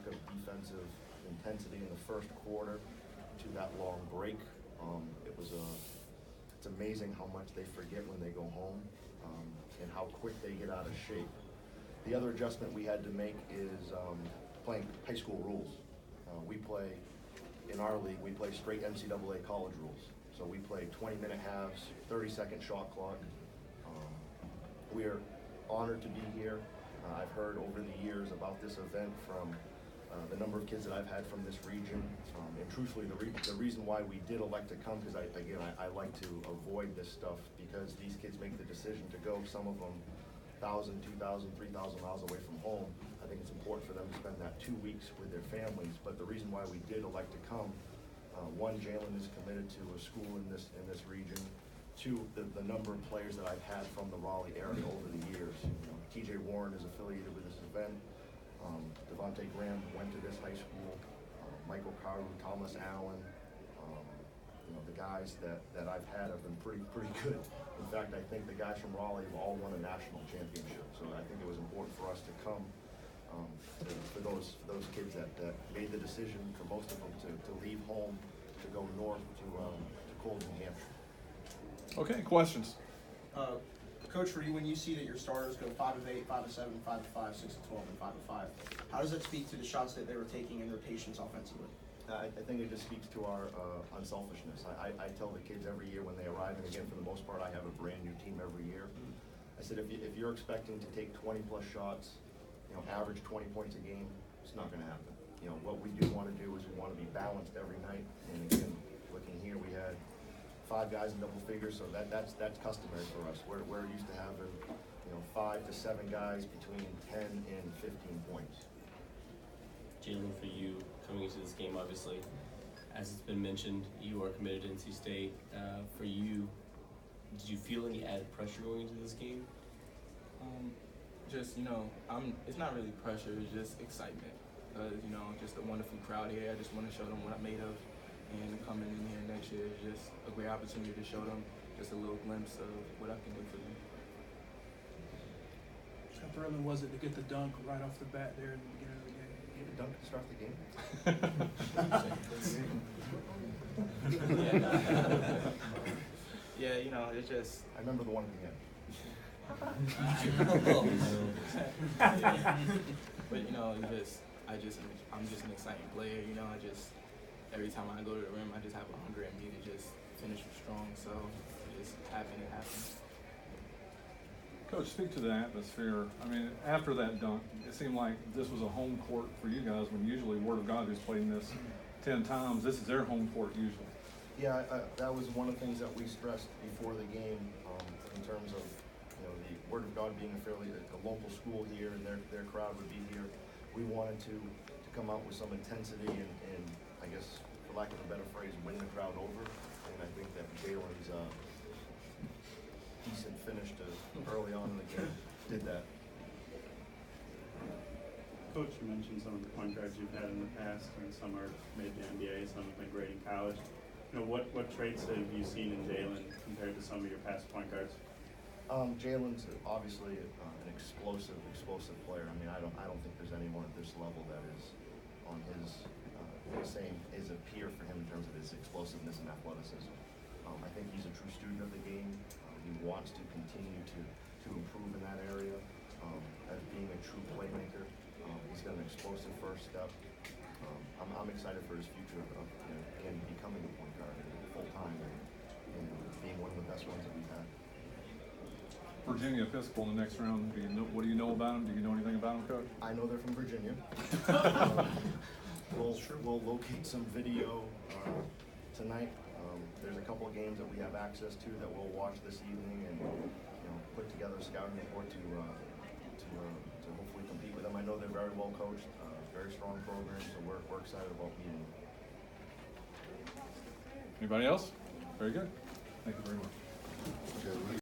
lack of defensive intensity in the first quarter to that long break. It's amazing how much they forget when they go home, and how quick they get out of shape. The other adjustment we had to make is playing high school rules. In our league, we play straight NCAA college rules. So we play 20-minute halves, 30-second shot clock. We are honored to be here. I've heard over the years about this event from the number of kids that I've had from this region. And truthfully, the reason why we did elect to come, because I like to avoid this stuff, because these kids make the decision to go, some of them 1,000, 2,000, 3,000 miles away from home. I think it's important for them to spend that 2 weeks with their families. But the reason why we did elect to come, one, Jalen is committed to a school in this region. Two, the number of players that I've had from the Raleigh area over the years. TJ Warren is affiliated with this event. Devontae Graham went to this high school. Michael Carew, Thomas Allen. The guys that I've had have been pretty good. In fact, I think the guys from Raleigh have all won a national championship. So I think it was important for us to come for those kids that made the decision, for most of them, to leave home, to go north to cold New Hampshire. Okay, questions? Coach, for you, when you see that your starters go 5 of 8, 5 of 7, 5 of 5, 6 of 12, and 5 of 5, how does that speak to the shots that they were taking and their patience offensively? I think it just speaks to our unselfishness. I tell the kids every year when they arrive, and again, for the most part, I have a brand new team every year. I said, if you're expecting to take 20 plus shots, average 20 points a game, it's not going to happen. What we do want to do is we want to be balanced every night. And again, looking here, we had 5 guys in double figures, so that's customary for us. We're used to having 5 to 7 guys between 10 and 15 points. Jalen, for you, coming into this game, obviously, as it's been mentioned, you are committed to NC State. For you, did you feel any added pressure going into this game? It's not really pressure, it's just excitement. Just a wonderful crowd here. I just want to show them what I'm made of. And coming in here next year is just a great opportunity to show them just a little glimpse of what I can do for them. How thrilling was it to get the dunk right off the bat there in the beginning of the game? Get a dunk to start the game? It's just. I remember the one at the end. But I'm just an exciting player. Every time I go to the rim, I just have a hunger in me to just finish strong. So it just happened. Coach, speak to the atmosphere. I mean, after that dunk, it seemed like this was a home court for you guys, when usually Word of God who's played this 10 times, this is their home court usually. Yeah, that was one of the things that we stressed before the game, in terms of the Word of God being a local school here, and their crowd would be here. We wanted to come out with some intensity and I guess, for lack of a better phrase, win the crowd over. And I think that Jalen's decent finish early on in the game did that. Coach, you mentioned some of the point guards you've had in the past, and some are made the NBA, some have been great in college. What traits have you seen in Jalen compared to some of your past point guards? Jalen's obviously an explosive player. I mean, I don't think there's anyone at this level that is on his is a peer for him in terms of his explosiveness and athleticism. I think he's a true student of the game. He wants to continue to improve in that area as being a true playmaker. He's got an explosive first step. I'm excited for his future of again becoming a point guard full time and being one of the best ones that we've had. Virginia Episcopal in the next round. What do you know about them? Do you know anything about them, Coach? I know they're from Virginia. We'll locate some video tonight. There's a couple of games that we have access to that we'll watch this evening, and put together a scouting report to hopefully compete with them. I know they're very well coached, very strong program, so we're excited about meeting them. Anybody else? Very good. Thank you very much.